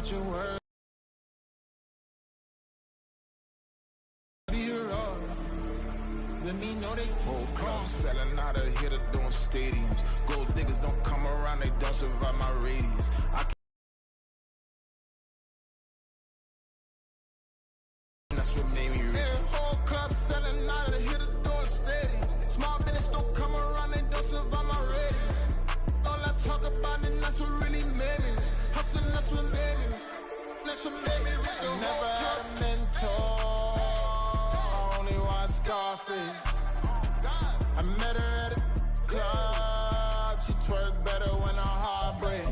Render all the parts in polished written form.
watch your words. Let me know they whole club selling out of here to doing stadiums. Gold diggers don't come around, they don't survive my radius. That's what made me rich. Whole club selling out of here to doing stadiums. Small business don't come around, they don't survive my radius. All I talk about and that's what really made me. Hustling, that's what made me. That's what made me rich. Never had a mentor. Only one Scarface. I met her at a club. She twerk better when I heartbreak.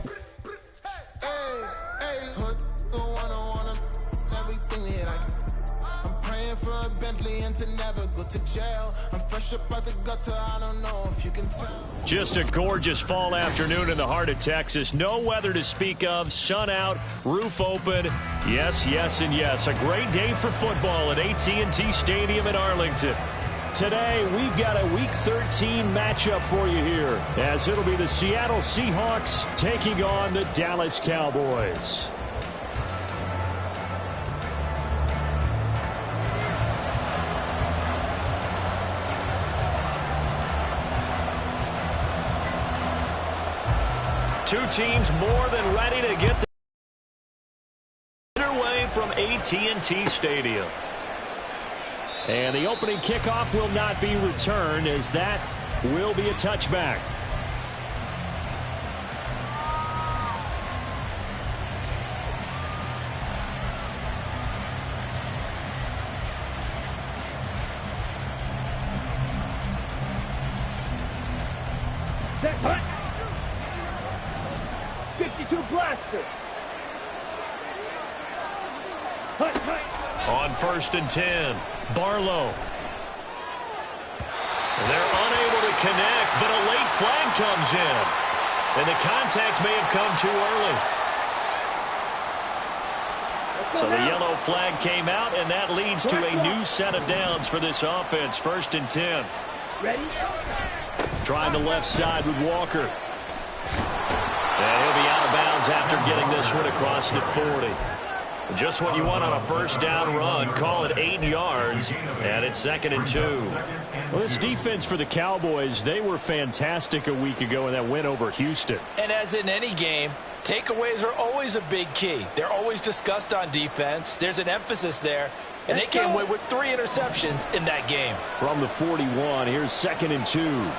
Hey, hey, hood, wanna everything that I can. I'm praying for a Bentley and to never go to jail. I'm fresh up out the gutter, I don't know if you can tell. Just a gorgeous fall afternoon in the heart of Texas. No weather to speak of. Sun out, roof open. Yes, yes, and yes. A great day for football at AT&T Stadium in Arlington. Today, we've got a Week 13 matchup for you here, as it'll be the Seattle Seahawks taking on the Dallas Cowboys. Two teams more than ready to get underway from AT&T Stadium. And the opening kickoff will not be returned, as that will be a touchback. Set, punt. 52 blaster. Punt, punt. On 1st and 10, Barlow. They're unable to connect, but a late flag comes in. And the contact may have come too early. So the yellow flag came out, and that leads to a new set of downs for this offense. 1st and 10. Ready? Trying the left side with Walker. And he'll be out of bounds after getting this one across the 40. Just what you want on a first down run. Call it 8 yards, and it's 2nd and 2. Well, this defense for the Cowboys, they were fantastic a week ago in that win over Houston. And as in any game, takeaways are always a big key. They're always discussed on defense. There's an emphasis there, and they came away with 3 interceptions in that game. From the 41, here's 2nd and 2.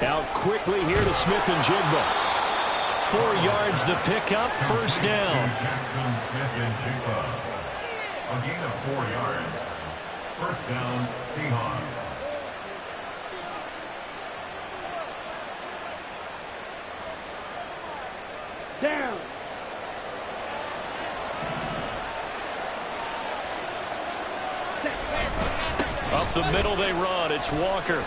Out quickly here to Smith and Jigba. 4 yards the pickup, first down. Jackson, Smith, and Jigba. A gain of 4 yards. First down, Seahawks. Down. Up the middle they run. It's Walker.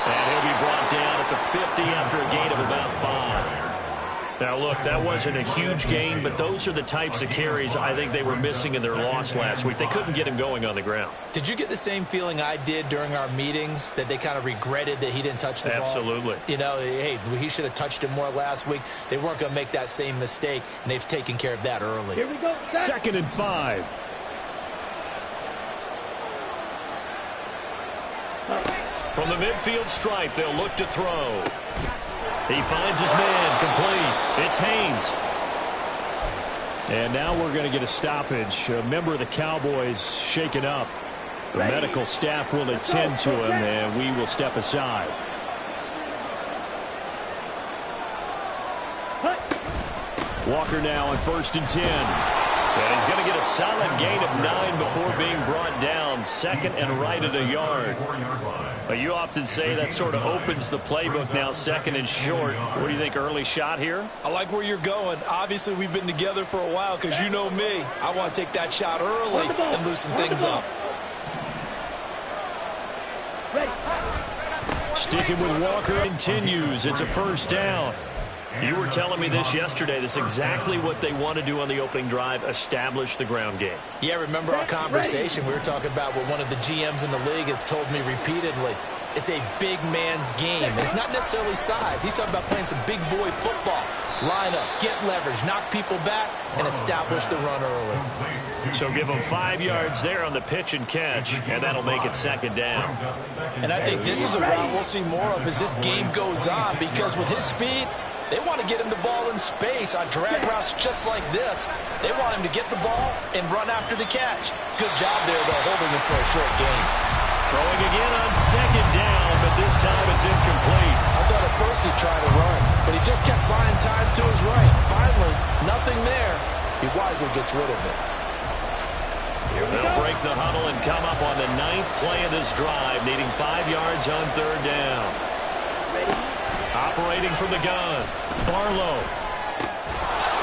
And he'll be brought down at the 50 after a gain of about 5. Now, look, that wasn't a huge gain, but those are the types of carries I think they were missing in their loss last week. They couldn't get him going on the ground. Did you get the same feeling I did during our meetings, that they kind of regretted that he didn't touch the ball? Absolutely. You know, hey, he should have touched it more last week. They weren't going to make that same mistake, and they've taken care of that early. Here we go. 2nd and 5. From the midfield stripe, they'll look to throw. He finds his man, complete. It's Haynes. And now we're going to get a stoppage. A member of the Cowboys shaken up. The medical staff will attend to him, and we will step aside. Walker now on 1st and 10. And he's going to get a solid gain of 9 before being brought down. 2nd and right at a yard. But you often say that sort of opens the playbook now, 2nd and short. What do you think, early shot here? I like where you're going. Obviously, we've been together for a while, because you know me. I want to take that shot early and loosen things up. Sticking with Walker continues. It's a first down. You were telling me this yesterday. This is exactly what they want to do on the opening drive, establish the ground game. Yeah, remember our conversation? We were talking about what one of the GMs in the league has told me repeatedly. It's a big man's game. And it's not necessarily size. He's talking about playing some big boy football. Line up, get leverage, knock people back, and establish the run early. So give them 5 yards there on the pitch and catch, and that'll make it second down. And I think this is a route we'll see more of as this game goes on, because with his speed, they want to get him the ball in space on drag routes just like this. They want him to get the ball and run after the catch. Good job there, though, holding him for a short gain. Throwing again on second down, but this time it's incomplete. I thought at first he'd try to run, but he just kept buying time to his right. Finally, nothing there. He wisely gets rid of it. They'll break the huddle and come up on the 9th play of this drive, needing 5 yards on third down. Operating from the gun, Barlow.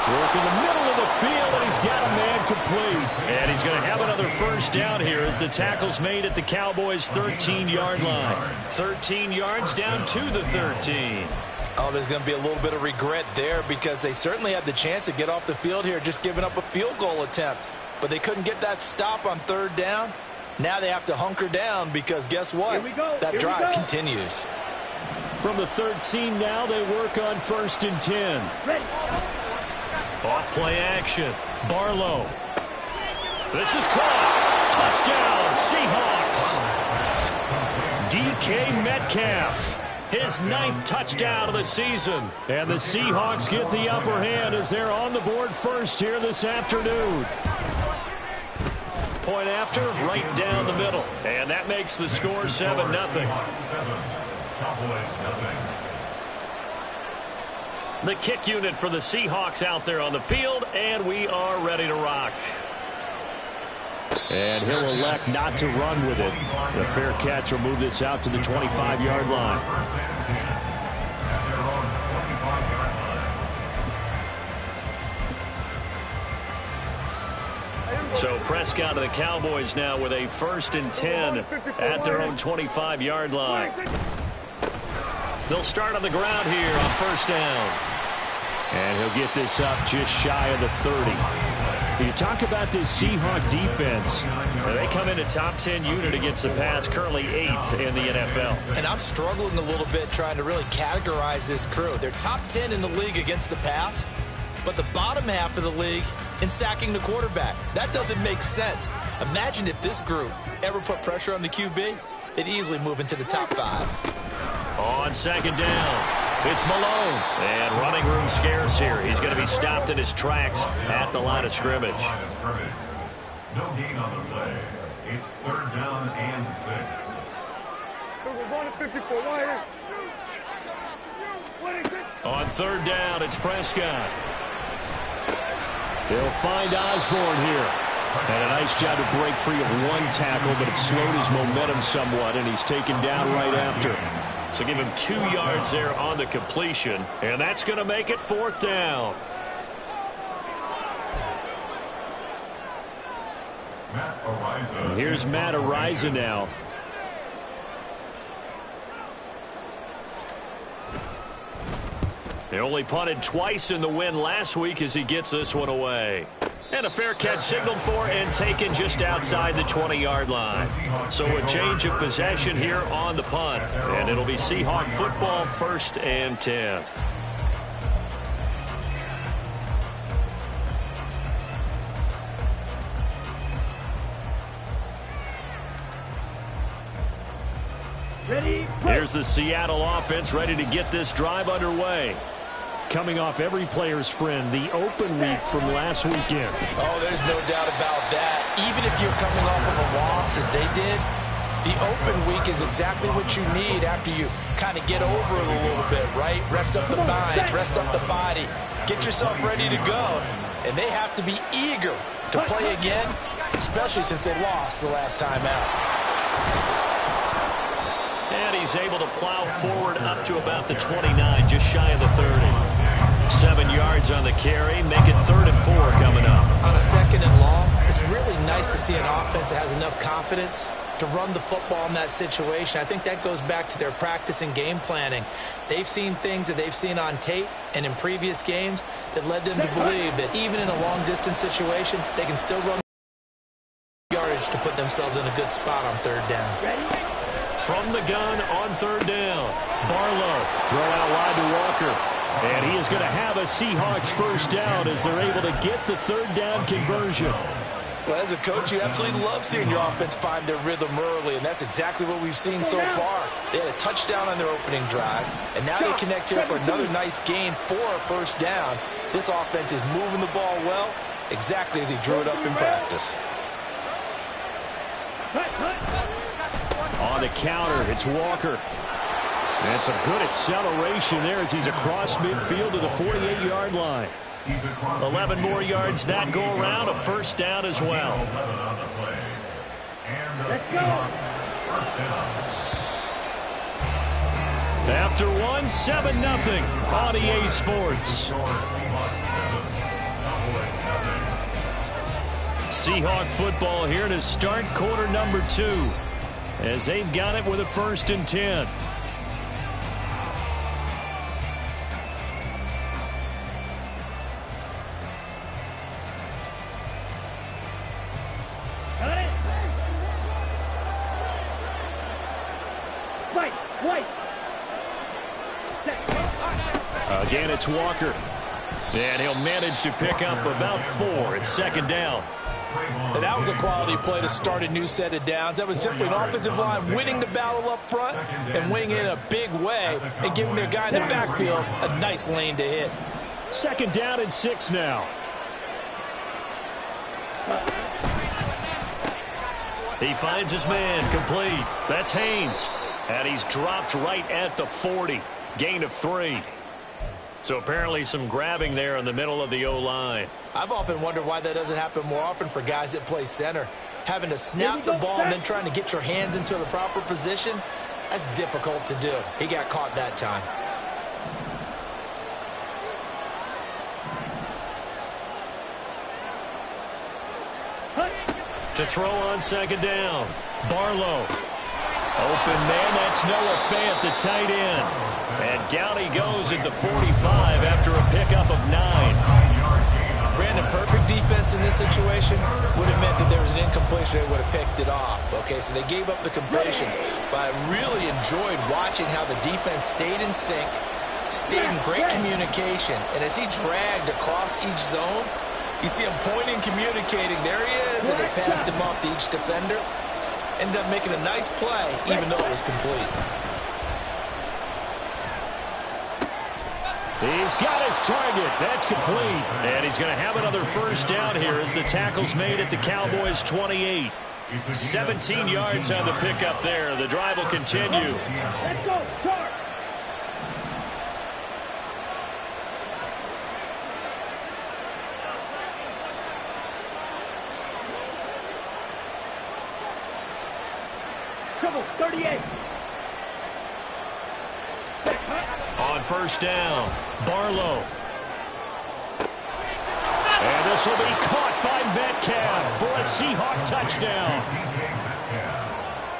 Work in the middle of the field, and he's got a man complete. And he's going to have another first down here as the tackle's made at the Cowboys' 13-yard line. 13 yards down to the 13. Oh, there's going to be a little bit of regret there because they certainly had the chance to get off the field here, just giving up a field goal attempt. But they couldn't get that stop on third down. Now they have to hunker down because guess what? That drive continues. From the 13 now, they work on 1st and 10. Off play action. Barlow. This is caught. Touchdown, Seahawks. DK Metcalf. His 9th touchdown of the season. And the Seahawks get the upper hand as they're on the board first here this afternoon. Point after, right down the middle. And that makes the score 7-0. The kick unit for the Seahawks out there on the field, and we are ready to rock. And he'll elect not to run with it. The fair catch will move this out to the 25-yard line. So Prescott of the Cowboys now with a 1st and 10 at their own 25-yard line. They'll start on the ground here on 1st down. And he'll get this up just shy of the 30. You talk about this Seahawk defense. They come in a top 10 unit against the pass, currently 8th in the NFL. And I'm struggling a little bit trying to really categorize this crew. They're top 10 in the league against the pass, but the bottom half of the league in sacking the quarterback. That doesn't make sense. Imagine if this group ever put pressure on the QB, they'd easily move into the top 5. On 2nd down, it's Malone. And running room scarce here. He's going to be stopped in his tracks at the line of scrimmage. No gain on the play. It's 3rd down and 6. On 3rd down, it's Prescott. They'll find Osborne here. And a nice job to break free of one tackle, but it slowed his momentum somewhat, and he's taken down right after. So give him 2 yards there on the completion, and that's going to make it 4th down. Here's Matt Ariza now. They only punted twice in the win last week as he gets this one away. And a fair catch signaled for and taken just outside the 20-yard line. So a change of possession here on the punt. And it'll be Seahawk football, 1st and 10. Here's the Seattle offense ready to get this drive underway. Coming off every player's friend, the open week from last weekend. Oh, there's no doubt about that. Even if you're coming off of a loss as they did, the open week is exactly what you need after you kind of get over it a little bit, right? Rest up the mind, rest up the body, get yourself ready to go. And they have to be eager to play again, especially since they lost the last time out. And he's able to plow forward up to about the 29, just shy of the 30. 7 yards on the carry, make it 3rd and 4 coming up. On a 2nd and long, it's really nice to see an offense that has enough confidence to run the football in that situation. I think that goes back to their practice and game planning. They've seen things that they've seen on tape and in previous games that led them to believe that even in a long-distance situation, they can still run yardage to put themselves in a good spot on 3rd down. From the gun on 3rd down, Barlow throw out wide to Walker. And he is going to have a Seahawks first down as they're able to get the third down conversion. Well, as a coach, you absolutely love seeing your offense find their rhythm early, and that's exactly what we've seen so far. They had a touchdown on their opening drive, and now they connect here for another nice gain for a first down. This offense is moving the ball well, exactly as he drew it up in practice. On the counter, it's Walker. And some good acceleration there as he's across midfield to the 48-yard line. 11 more yards that go around, a first down as well. Let's go. After one, 7-0 on EA Sports. Seahawk football here to start quarter number 2 as they've got it with a 1st and 10. Again, it's Walker. And he'll manage to pick up about 4. It's 2nd down. And that was a quality play to start a new set of downs. That was simply an offensive line winning the battle up front and winning it in a big way and giving their guy in the backfield a nice lane to hit. 2nd down and 6 now. He finds his man complete. That's Haynes. And he's dropped right at the 40. Gain of 3. So apparently some grabbing there in the middle of the O-line. I've often wondered why that doesn't happen more often for guys that play center. Having to snap the ball and then trying to get your hands into the proper position, that's difficult to do. He got caught that time. To throw on 2nd down. Barlow. Open man, that's Noah Fant, the tight end. And down he goes at the 45 after a pickup of 9. Brandon, perfect defense in this situation would have meant that there was an incompletion. They would have picked it off. Okay, so they gave up the completion. But I really enjoyed watching how the defense stayed in sync, stayed in great communication. And as he dragged across each zone, you see him pointing, communicating. There he is, and they passed him off to each defender. Ended up making a nice play, even though it was complete. He's got his target. That's complete. And he's going to have another first down here as the tackle's made at the Cowboys' 28. 17 yards on the pickup there. The drive will continue. Let's go. Start. Trouble, 38. On first down, Barlow. And this will be caught by Metcalf for a Seahawk touchdown.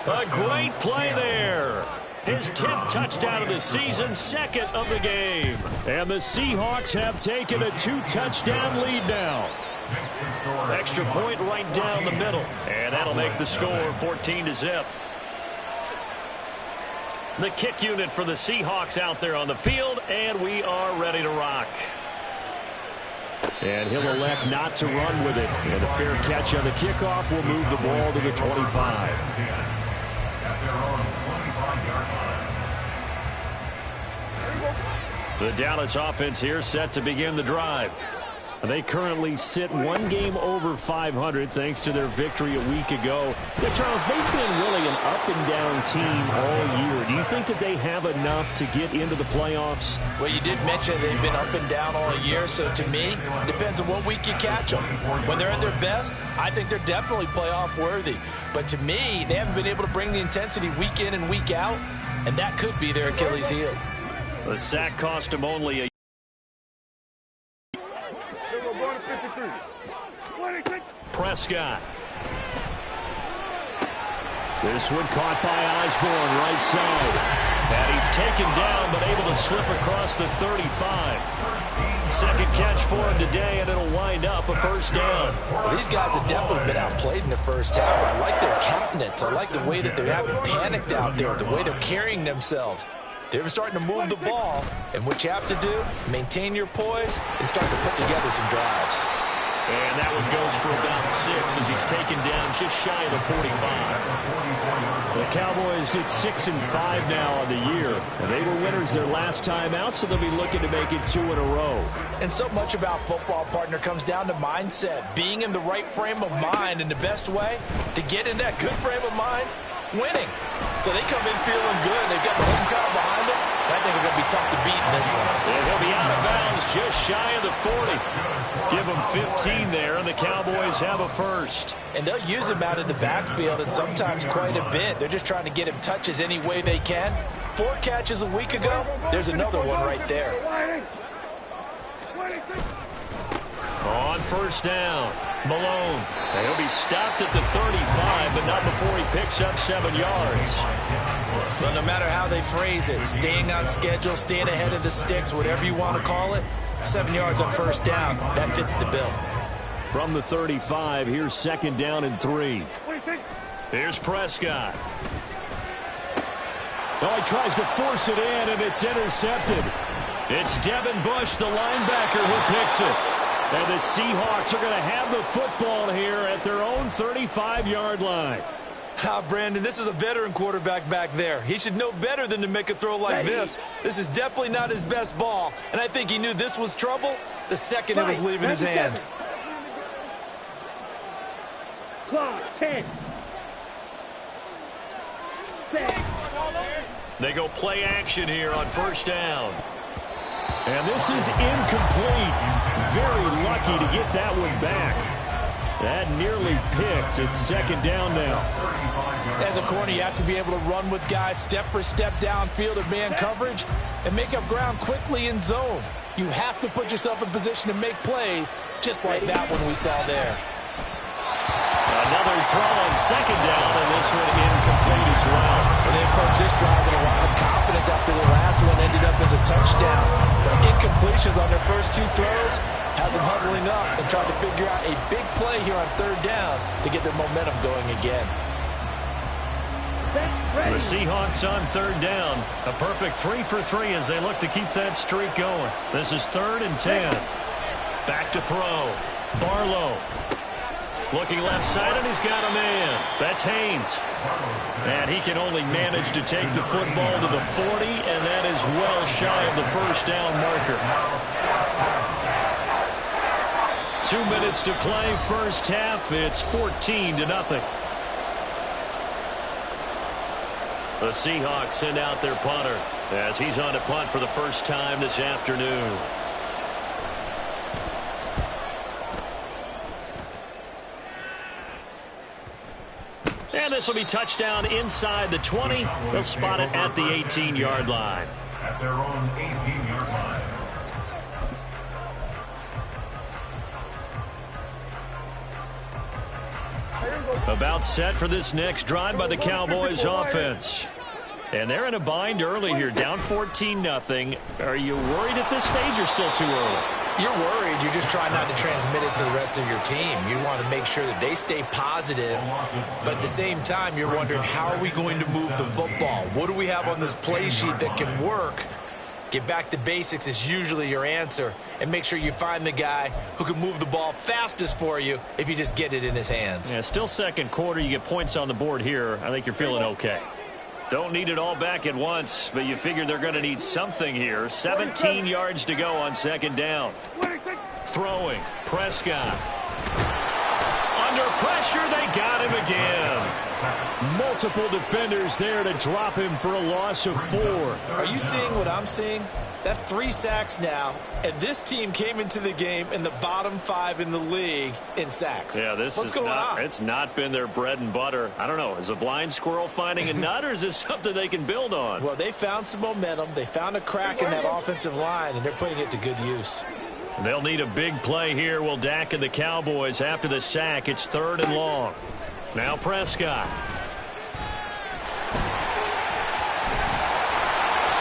A great play there. His 10th touchdown of the season, 2nd of the game. And the Seahawks have taken a 2-touchdown lead now. Extra point right down the middle. And that'll make the score 14-0. The kick unit for the Seahawks out there on the field, and we are ready to rock. And he'll elect not to run with it. And a fair catch on the kickoff will move the ball to the 25. The Dallas offense here set to begin the drive. They currently sit 1 game over 500 thanks to their victory a week ago. Yeah, Charles, they've been really an up-and-down team all year. Do you think that they have enough to get into the playoffs? Well, you did mention they've been up and down all year, so to me, it depends on what week you catch them. When they're at their best, I think they're definitely playoff worthy. But to me, they haven't been able to bring the intensity week in and week out, and that could be their Achilles heel. The sack cost them only a Prescott. This one caught by Osborne, right side. And he's taken down, but able to slip across the 35. 2nd catch for him today, and it'll wind up a first down. Well, these guys have definitely been outplayed in the first half. I like their countenance. I like the way that they haven't panicked out there, the way they're carrying themselves. They're starting to move the ball, and what you have to do, maintain your poise and start to put together some drives. And that one goes for about 6 as he's taken down just shy of the 45. The Cowboys hit 6-5 now on the year. And they were winners their last time out, so they'll be looking to make it 2 in a row. And so much about football, partner, comes down to mindset. Being in the right frame of mind, and the best way to get in that good frame of mind, winning. So they come in feeling good. They've got the home crowd behind them. I think they're going to be tough to beat in this one. And he'll be out of bounds just shy of the 40. Give them 15 there, and the Cowboys have a first. And they'll use him out in the backfield, and sometimes quite a bit. They're just trying to get him touches any way they can. 4 catches a week ago. There's another one right there. On first down, Malone. And he'll be stopped at the 35, but not before he picks up 7 yards. Well, no matter how they phrase it, staying on schedule, staying ahead of the sticks, whatever you want to call it, 7 yards on first down, that fits the bill. From the 35, here's 2nd down and 3. Here's Prescott. Oh, he tries to force it in, and it's intercepted. It's Devin Bush, the linebacker, who picks it. And the Seahawks are going to have the football here at their own 35-yard line. Brandon, this is a veteran quarterback back there. He should know better than to make a throw like this. This is definitely not his best ball, and I think he knew this was trouble the second it was leaving his hand. Clock, 10. They go play action here on first down. And this is incomplete. Very lucky to get that one back. That nearly picked. It's 2nd down now. As a corner, you have to be able to run with guys step for step downfield of man coverage and make up ground quickly in zone. You have to put yourself in position to make plays, just like that one we saw there. Another throw on 2nd down, and this one incomplete as well. And they approach this drive with a lot of confidence after the last one ended up as a touchdown. But incompletions on their first 2 throws has them huddling up and trying to figure out a big play here on 3rd down to get their momentum going again. The Seahawks on 3rd down. A perfect 3 for 3 as they look to keep that streak going. This is 3rd and 10. Back to throw. Barlow. Looking left side, and he's got a man. That's Haynes. And he can only manage to take the football to the 40, and that is well shy of the first down marker. 2 minutes to play, first half. It's 14-0. The Seahawks send out their punter as he's on to punt for the first time this afternoon. And this will be touchdown inside the 20. They'll spot it at the 18-yard line. At their own 18-yard line. About set for this next drive by the Cowboys offense. And they're in a bind early here, down 14-0. Are you worried at this stage or still too early? You're worried. You're just trying not to transmit it to the rest of your team. You want to make sure that they stay positive, but at the same time, you're wondering, how are we going to move the football? What do we have on this play sheet that can work? Get back to basics is usually your answer, and make sure you find the guy who can move the ball fastest for you if you just get it in his hands. Yeah, still 2nd quarter. You get points on the board here. I think you're feeling okay. Don't need it all back at once, but you figure they're going to need something here. 17 yards to go on 2nd down. Throwing. Prescott. Under pressure, they got him again. Multiple defenders there to drop him for a loss of 4. Are you seeing what I'm seeing? That's 3 sacks now, and this team came into the game in the bottom 5 in the league in sacks. Yeah, What's going on? It's not been their bread and butter. I don't know. Is a blind squirrel finding a nut, or is this something they can build on? Well, they found some momentum. They found a crack in that offensive line, and they're putting it to good use. They'll need a big play here. Will Dak and the Cowboys after the sack. It's 3rd and long. Now Prescott.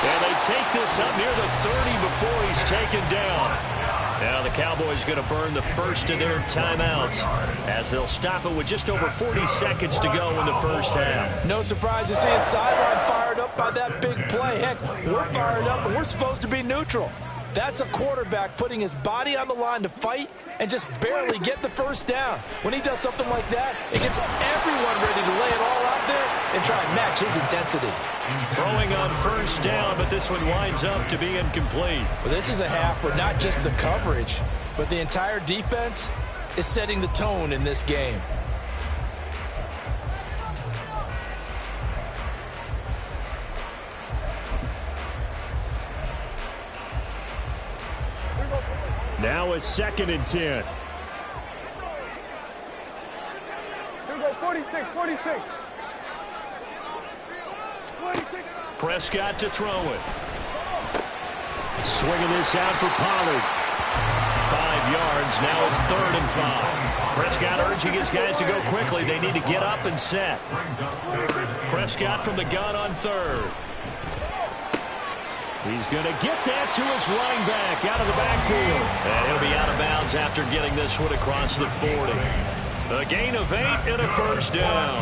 And they take this up near the 30 before he's taken down. Now the Cowboys going to burn the first of their timeouts as they'll stop it with just over 40 seconds to go in the first half. No surprise to see his sideline fired fired up by that big play. Heck, we're fired up, and we're supposed to be neutral. That's a quarterback putting his body on the line to fight and just barely get the first down. When he does something like that, it gets everyone ready to lay it all out there and try and match his intensity. Throwing on first down, but this one winds up to be incomplete. Well, this is a half where not just the coverage, but the entire defense is setting the tone in this game. Now a 2nd and 10. Here we go, 46, 46. 26. Prescott to throw it. Swinging this out for Pollard. 5 yards. Now it's 3rd and 5. Prescott urging his guys to go quickly. They need to get up and set. Prescott from the gun on 3rd. He's going to get that to his running back out of the backfield. And he'll be out of bounds after getting this one across the 40. A gain of 8 and a first down.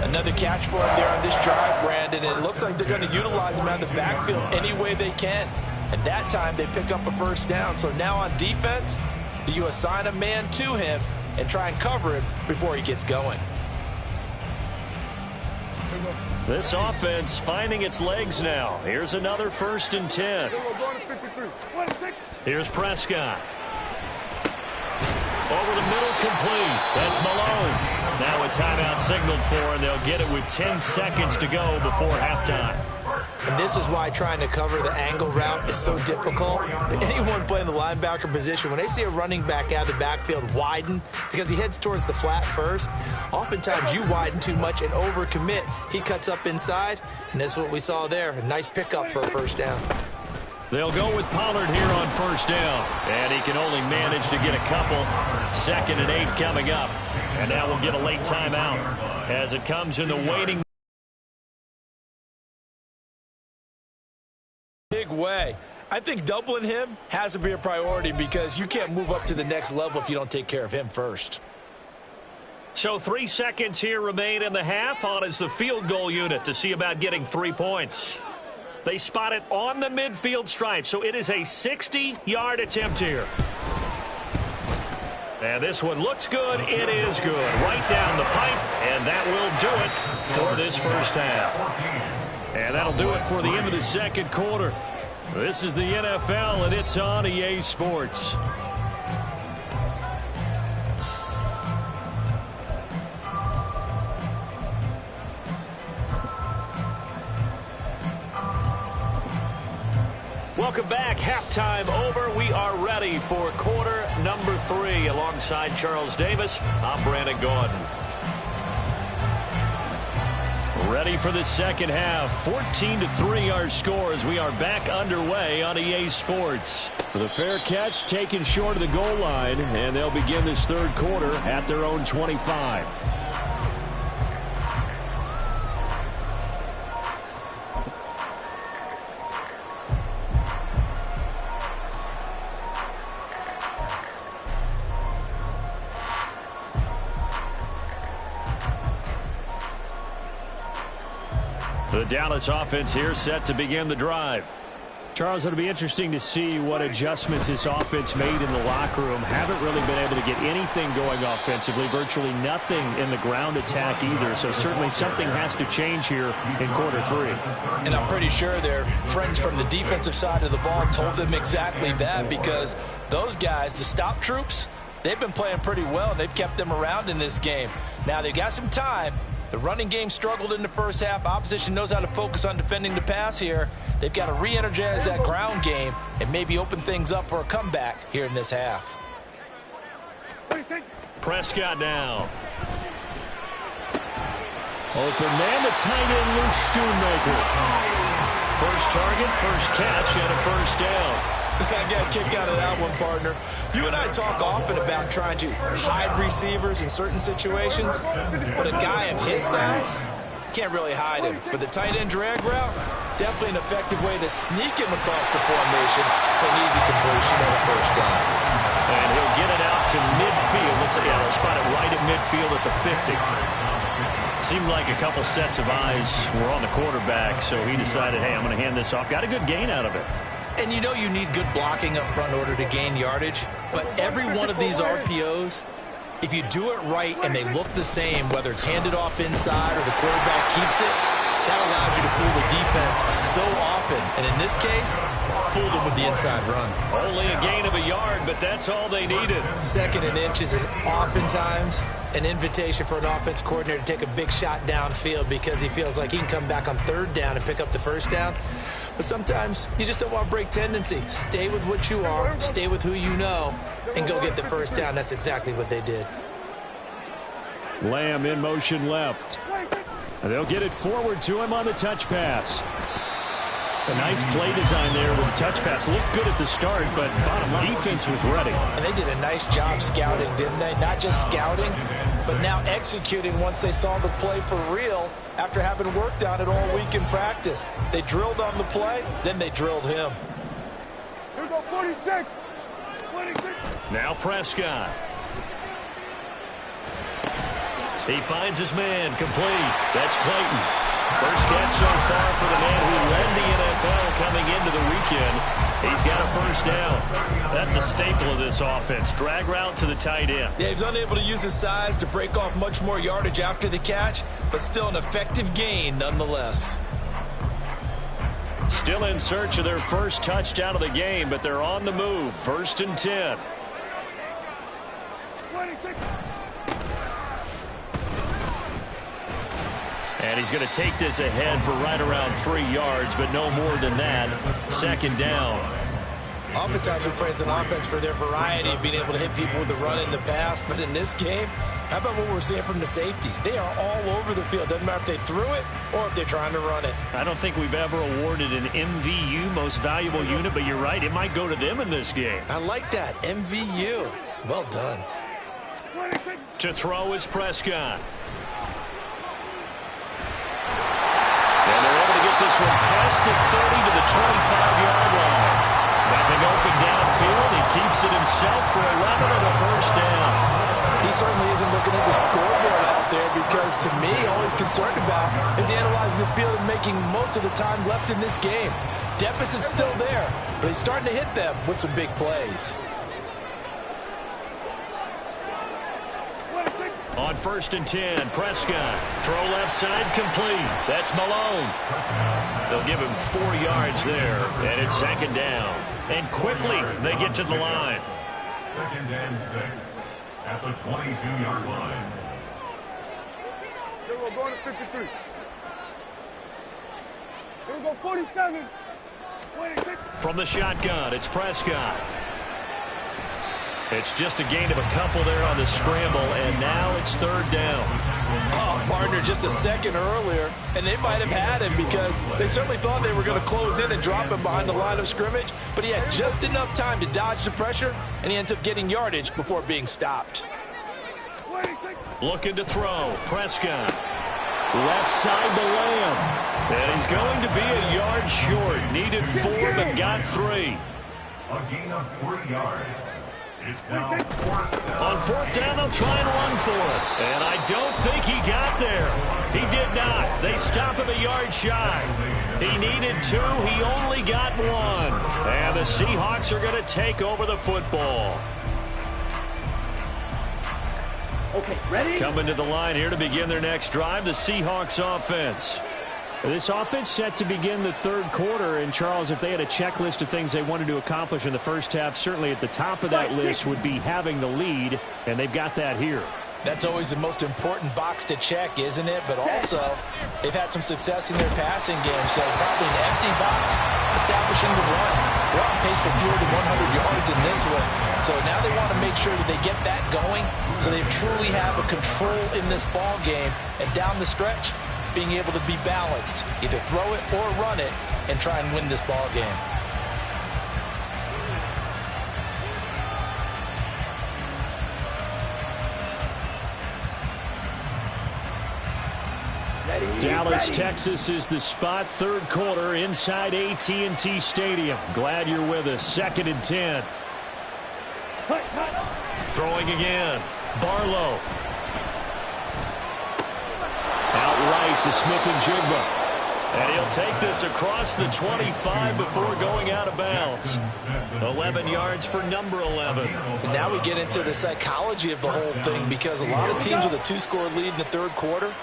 Another catch for him there on this drive, Brandon. And it looks like they're going to utilize him out of the backfield any way they can. And that time they pick up a first down. So now on defense, do you assign a man to him and try and cover him before he gets going? This offense finding its legs now. Here's another 1st and 10. Here's Prescott. Over the middle, complete. That's Malone. Now a timeout signaled for, and they'll get it with 10 seconds to go before halftime. And this is why trying to cover the angle route is so difficult. Anyone playing the linebacker position, when they see a running back out of the backfield widen, because he heads towards the flat first, oftentimes you widen too much and overcommit. He cuts up inside, and that's what we saw there. A nice pickup for a first down. They'll go with Pollard here on first down. And he can only manage to get a couple. 2nd and 8 coming up. And now we'll get a late timeout as it comes in the waiting. Big way. I think doubling him has to be a priority because you can't move up to the next level if you don't take care of him first. So 3 seconds here remain in the half. On is the field goal unit to see about getting 3 points. They spot it on the midfield stripe, so it is a 60-yard attempt here. And this one looks good. It is good. Right down the pipe, and that will do it for this first half. And that'll do it for the end of the second quarter. This is the NFL, and it's on EA Sports. Welcome back. Halftime over. We are ready for quarter number 3. Alongside Charles Davis, I'm Brandon Gordon. Ready for the second half. 14-3 our score as we are back underway on EA Sports. The fair catch taken short of the goal line, and they'll begin this third quarter at their own 25. The Dallas offense here set to begin the drive. Charles, it'll be interesting to see what adjustments this offense made in the locker room. Haven't really been able to get anything going offensively, virtually nothing in the ground attack either. So certainly something has to change here in quarter 3. And I'm pretty sure their friends from the defensive side of the ball told them exactly that, because those guys, the stop troops, they've been playing pretty well, and they've kept them around in this game. Now they've got some time. The running game struggled in the first half. Opposition knows how to focus on defending the pass here. They've got to re-energize that ground game and maybe open things up for a comeback here in this half. Prescott now. Open man, the tight end, Luke Schoonmaker. First target, first catch, and a first down. I got a kick out of that one, partner. You and I talk often about trying to hide receivers in certain situations, but a guy of his size can't really hide him. But the tight end drag route, definitely an effective way to sneak him across the formation to an easy completion and a first down. And he'll get it out to midfield. Let's spot it right at midfield at the 50. Seemed like a couple sets of eyes were on the quarterback, so he decided, hey, I'm going to hand this off. Got a good gain out of it. And you know you need good blocking up front in order to gain yardage, but every one of these RPOs, if you do it right and they look the same, whether it's handed off inside or the quarterback keeps it, that allows you to fool the defense so often. And in this case, fooled them with the inside run. Only a gain of a yard, but that's all they needed. 2nd and inches is oftentimes an invitation for an offense coordinator to take a big shot downfield because he feels like he can come back on 3rd down and pick up the 1st down. But sometimes you just don't want to break tendency. Stay with what you are, stay with who you know, and go get the 1st down. That's exactly what they did. Lamb in motion left. They'll get it forward to him on the touch pass. A nice play design there with the touch pass. Looked good at the start, but bottom line, defense was ready. And they did a nice job scouting, didn't they? Not just scouting, but now executing once they saw the play for real after having worked on it all week in practice. They drilled on the play, then they drilled him. Here we go, 46. 26. Now Prescott. He finds his man, complete. That's Clayton. First catch so far for the man who led the NFL coming into the weekend. He's got a 1st down. That's a staple of this offense. Drag route to the tight end. Yeah, he's unable to use his size to break off much more yardage after the catch, but still an effective gain nonetheless. Still in search of their first touchdown of the game, but they're on the move. 1st and 10. 26. And he's going to take this ahead for right around 3 yards, but no more than that. 2nd down. Oftentimes we praise an offense for their variety of being able to hit people with the run in the past, but in this game, how about what we're seeing from the safeties? They are all over the field. Doesn't matter if they threw it or if they're trying to run it. I don't think we've ever awarded an MVU, most valuable unit, but you're right, it might go to them in this game. I like that, MVU. Well done. 26. To throw is Prescott. This one past the 30 to the 25-yard line. Nothing open downfield. He keeps it himself for 11 and a 1st down. He certainly isn't looking at the scoreboard out there because, to me, all he's concerned about is analyzing the field and making most of the time left in this game. Deficit's still there, but he's starting to hit them with some big plays. On 1st and 10, Prescott. Throw left side complete. That's Malone. They'll give him 4 yards there, and it's 2nd down. And quickly, they get to the line. 2nd and 6 at the 22-yard line. Here we go, going to 53. Here we go, 47. 26. From the shotgun, it's Prescott. It's just a gain of a couple there on the scramble, and now it's 3rd down. Oh, partner, just a second earlier, and they might have had him because they certainly thought they were going to close in and drop him behind the line of scrimmage, but he had just enough time to dodge the pressure, and he ends up getting yardage before being stopped. 26. Looking to throw, Prescott. Left side to Lamb. And he's going to be a yard short. Needed 4, but got 3. A gain of 3 yards. It's now 4th down. On 4th down, they'll try and run for it. And I don't think he got there. He did not. They stop him a yard shy. He needed 2. He only got 1. And the Seahawks are going to take over the football. Okay, ready? Coming to the line here to begin their next drive, the Seahawks offense. This offense set to begin the 3rd quarter, and Charles, if they had a checklist of things they wanted to accomplish in the first half, certainly at the top of that list would be having the lead, and they've got that here. That's always the most important box to check, isn't it? But also, they've had some success in their passing game, so probably an empty box establishing the run. They're on pace for fewer than 100 yards in this one. So now they want to make sure that they get that going so they truly have a control in this ball game, and down the stretch, being able to be balanced, either throw it or run it, and try and win this ball game. Dallas, Texas is the spot. 3rd quarter inside AT&T Stadium. Glad you're with us. 2nd and 10. Throwing again. Barlow. to Smith-Njigba. And he'll take this across the 25 before going out of bounds. 11 yards for number 11. And now we get into the psychology of the whole thing, because a lot of teams with a 2-score lead in the third quarter,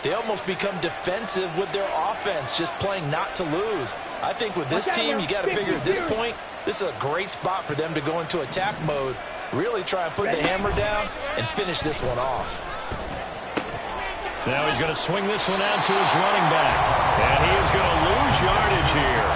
they almost become defensive with their offense, just playing not to lose. I think with this team, you got to figure at this point, this is a great spot for them to go into attack mode, really try and put the hammer down and finish this one off. Now he's going to swing this one out to his running back. And he is going to lose yardage here.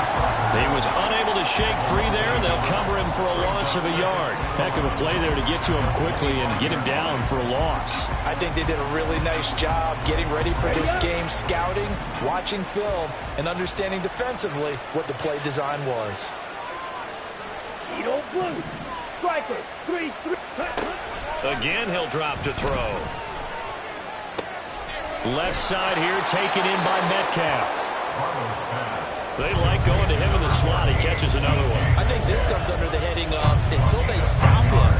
He was unable to shake free there, and they'll cover him for a loss of a yard. Heck of a play there to get to him quickly and get him down for a loss. I think they did a really nice job getting ready for this game, scouting, watching film, and understanding defensively what the play design was. Blue. Striker. 3-3. Again, he'll drop to throw. Left side here, taken in by Metcalf. They like going to him in the slot. He catches another one. I think this comes under the heading of, until they stop him,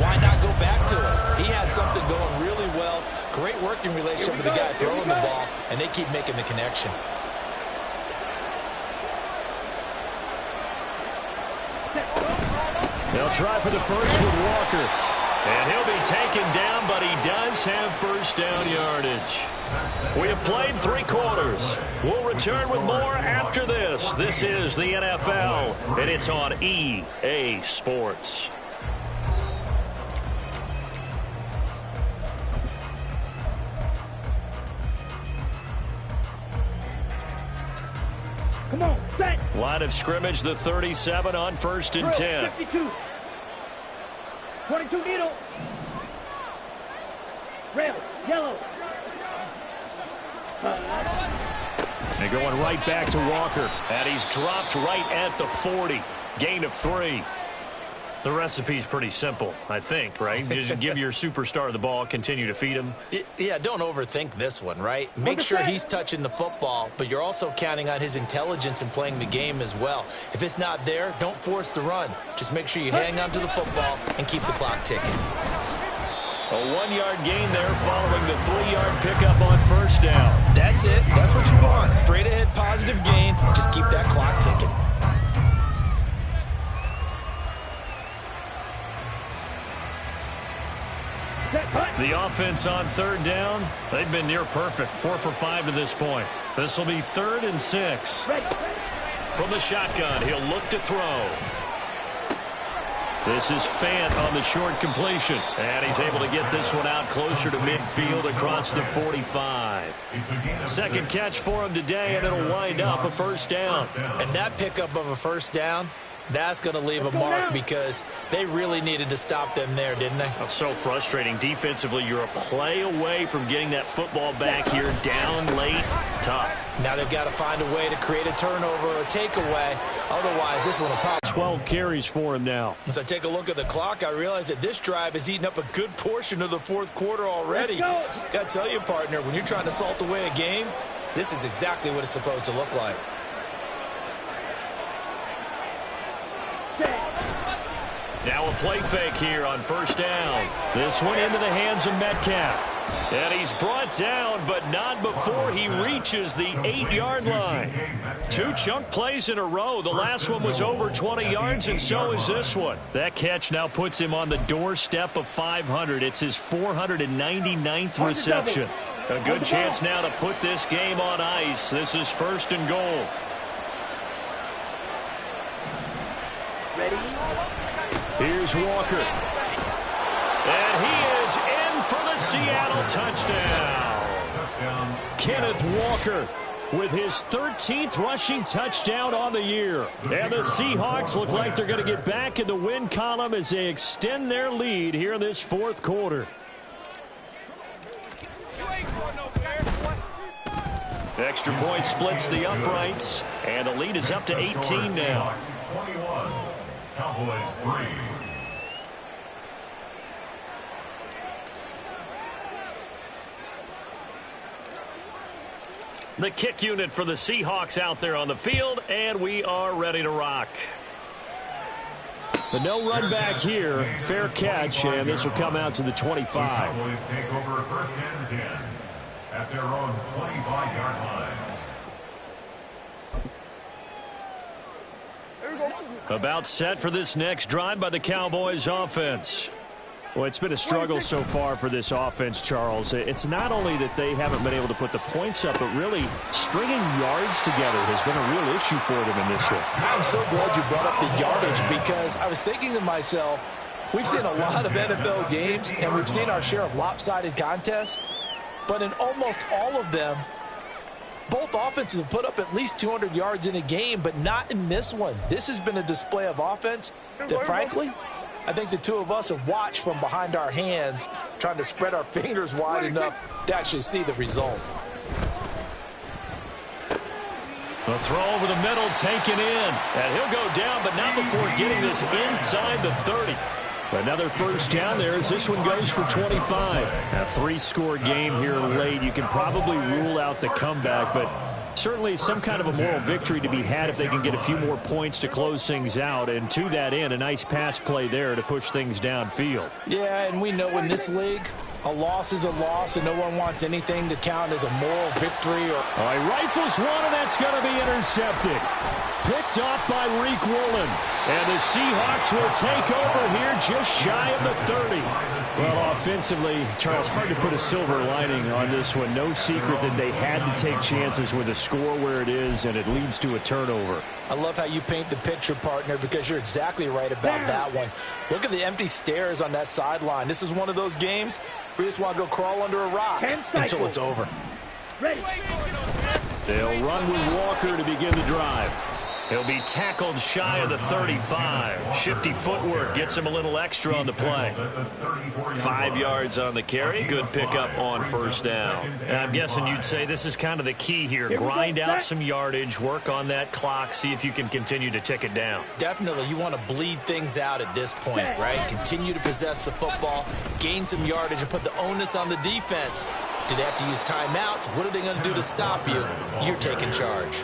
why not go back to it? He has something going really well. Great working relationship with the guy throwing the ball, and they keep making the connection. They'll try for the first with Walker. And he'll be taken down, but he does have first down yardage. We have played 3 quarters. We'll return with more after this. This is the NFL, and it's on EA Sports. Come on, set. Line of scrimmage, the 37 on 1st and 10. 52. 22 needle. Red, yellow. And going right back to Walker. And he's dropped right at the 40. Gain of 3. The recipe's pretty simple, I think, right? Just give your superstar the ball, continue to feed him. Yeah, don't overthink this one, right? Make sure he's touching the football, but you're also counting on his intelligence in playing the game as well. If it's not there, don't force the run. Just make sure you hang on to the football and keep the clock ticking. A 1-yard gain there following the 3-yard pickup on first down. That's it. That's what you want. Straight ahead positive gain. Just keep that clock ticking. The offense on 3rd down, they've been near perfect. 4 for 5 to this point. This will be 3rd and 6. From the shotgun, he'll look to throw. This is Fant on the short completion. And he's able to get this one out closer to midfield across the 45. Second catch for him today, and it'll wind up a first down. And that pickup of a first down, that's going to leave a mark, because they really needed to stop them there, didn't they? That's so frustrating. Defensively, you're a play away from getting that football back here, down late, tough. Now they've got to find a way to create a turnover or a takeaway. Otherwise, this one will pop. 12 carries for him now. As I take a look at the clock, I realize that this drive has eaten up a good portion of the 4th quarter already. Got to tell you, partner, when you're trying to salt away a game, this is exactly what it's supposed to look like. Now a play fake here on first down. This one into the hands of Metcalf. And he's brought down, but not before he reaches the 8-yard line. 2 chunk plays in a row. The last one was over 20 yards, and so is this one. That catch now puts him on the doorstep of 500. It's his 499th reception. A good chance now to put this game on ice. This is 1st and goal. Ready? Here's Walker. And he is in for the Seattle touchdown. Kenneth Walker with his 13th rushing touchdown on the year. And the Seahawks look like they're going to get back in the win column as they extend their lead here in this 4th quarter. Extra point splits the uprights, and the lead is up to 18 now. 21, Cowboys 3. The kick unit for the Seahawks out there on the field, and we are ready to rock. But no run back here. Fair catch, and this will come out to the 25. Cowboys take over 1st and 10 at their own 25-yard line. About set for this next drive by the Cowboys offense. Well, it's been a struggle so far for this offense, Charles. It's not only that they haven't been able to put the points up, but really stringing yards together has been a real issue for them in this one. I'm so glad you brought up the yardage because I was thinking to myself, we've seen a lot of NFL games and we've seen our share of lopsided contests, but in almost all of them, both offenses have put up at least 200 yards in a game, but not in this one. This has been a display of offense that, frankly, I think the two of us have watched from behind our hands, trying to spread our fingers wide enough to actually see the result. The throw over the middle taken in. And he'll go down, but not before getting this inside the 30. Another first down there as this one goes for 25. A three-score game here late. You can probably rule out the comeback, but certainly some kind of a moral victory to be had if they can get a few more points to close things out. And to that end, a nice pass play there to push things downfield. Yeah, and we know in this league, a loss is a loss, and no one wants anything to count as a moral victory. He rifles one, and that's going to be intercepted. Picked off by Reek Woolen. And the Seahawks will take over here just shy of the 30. Well, offensively, Charles, hard to put a silver lining on this one. No secret that they had to take chances with a score where it is, and it leads to a turnover. I love how you paint the picture, partner, because you're exactly right about that one. Look at the empty stares on that sideline. This is one of those games where you just want to go crawl under a rock until it's over. They'll run with Walker to begin the drive. He'll be tackled shy of the 35. Shifty footwork gets him a little extra on the play. 5 yards on the carry. Good pickup on first down. And I'm guessing you'd say this is kind of the key here. Grind out some yardage, work on that clock, see if you can continue to tick it down. Definitely. You want to bleed things out at this point, right? Continue to possess the football, gain some yardage, and put the onus on the defense. Do they have to use timeouts? What are they going to do to stop you? You're taking charge.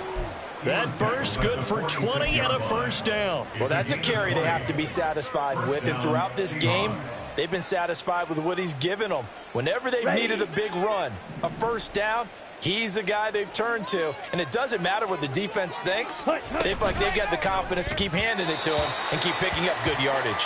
That burst good for 20 and a first down. Well, that's a carry they have to be satisfied with. And throughout this game, they've been satisfied with what he's given them. Whenever they've needed a big run, a first down, he's the guy they've turned to. And it doesn't matter what the defense thinks. They feel like they've got the confidence to keep handing it to him and keep picking up good yardage.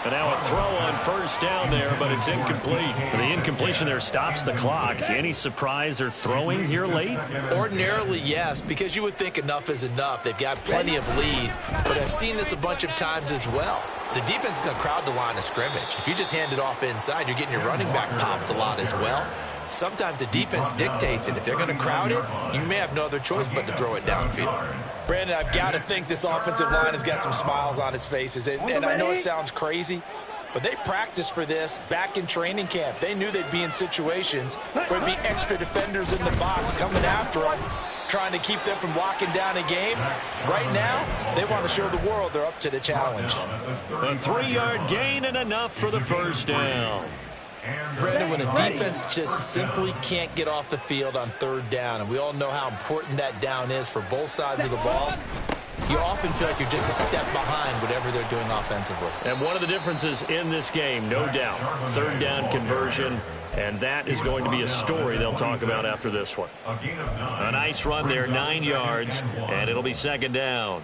And now a throw on first down there, but it's incomplete. The incompletion there stops the clock. Any surprise they're throwing here late? Ordinarily, yes, because you would think enough is enough. They've got plenty of lead, but I've seen this a bunch of times as well. The defense is going to crowd the line of scrimmage. If you just hand it off inside, you're getting your running back popped a lot as well. Sometimes the defense dictates it. If they're going to crowd it, you may have no other choice but to throw it downfield. Brandon, I've got to think this offensive line has got some smiles on its faces. And I know it sounds crazy, but they practiced for this back in training camp. They knew they'd be in situations where there'd be extra defenders in the box coming after them, trying to keep them from locking down a game. Right now, they want to show the world they're up to the challenge. A 3-yard gain and enough for the first down. Brandon, when a defense just simply can't get off the field on third down, and we all know how important that down is for both sides of the ball, you often feel like you're just a step behind whatever they're doing offensively. And one of the differences in this game, no doubt, third down conversion, and that is going to be a story they'll talk about after this one. A nice run there, 9 yards, and it'll be second down.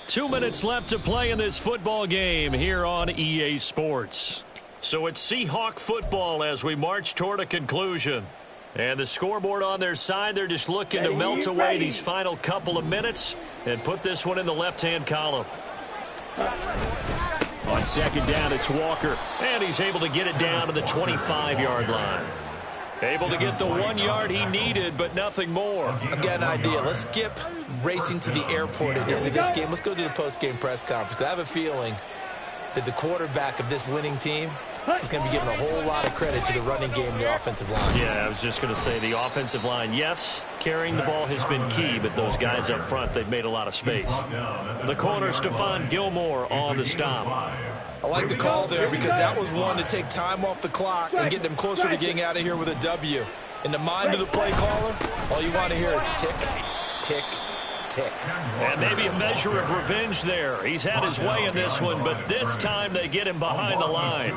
2 minutes left to play in this football game here on EA Sports. So it's Seahawk football as we march toward a conclusion. And the scoreboard on their side, they're just looking to melt away these final couple of minutes and put this one in the left-hand column. On second down, it's Walker, and he's able to get it down to the 25-yard line. Able to get the 1 yard he needed, but nothing more. I've got an idea. Let's skip racing to the airport at the end of this game. Let's go to the post-game press conference. I have a feeling that the quarterback of this winning team is going to be giving a whole lot of credit to the running game and the offensive line. Yeah, I was just going to say the offensive line, yes, carrying the ball has been key, but those guys up front, they've made a lot of space. The corner, Stephon Gilmore on the stop. I like the call there because that was one to take time off the clock and get them closer to getting out of here with a W. In the mind of the play caller, all you want to hear is tick, tick, tick. And maybe a measure of revenge there. He's had his way in this one, but this time they get him behind the line.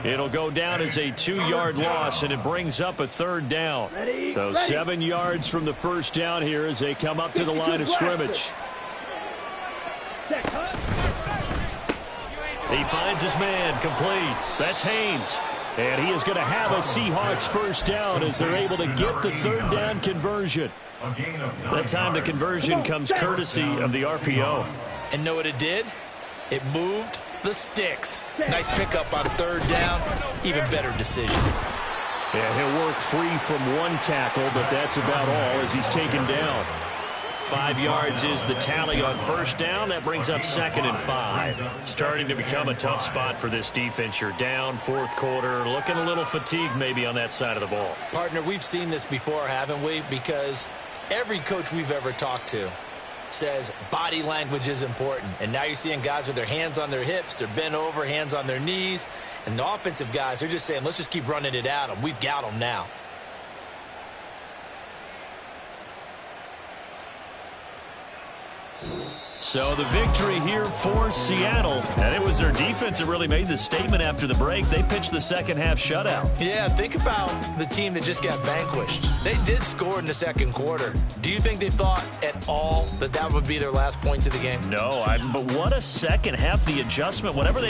It'll go down as a 2-yard loss, and it brings up a 3rd down. So 7 yards from the first down here as they come up to the line of scrimmage. He finds his man, complete. That's Haynes. And he is going to have a Seahawks first down as they're able to get the 3rd down conversion. That time the conversion comes courtesy of the RPO. And know what it did? It moved the sticks. Nice pickup on 3rd down. Even better decision. And he'll work free from 1 tackle, but that's about all as he's taken down. 5 yards is the tally on first down. That brings up 2nd and 5. Starting to become a tough spot for this defense. You're down 4th quarter. Looking a little fatigued maybe on that side of the ball. Partner, we've seen this before, haven't we? Because every coach we've ever talked to says body language is important. And now you're seeing guys with their hands on their hips. They're bent over, hands on their knees. And the offensive guys, they're just saying, let's just keep running it at them. We've got them now. So the victory here for Seattle. And it was their defense that really made the statement after the break. They pitched the second half shutout. Yeah, think about the team that just got vanquished. They did score in the 2nd quarter. Do you think they thought at all that that would be their last points of the game? No, but what a second half, the adjustment. Whatever they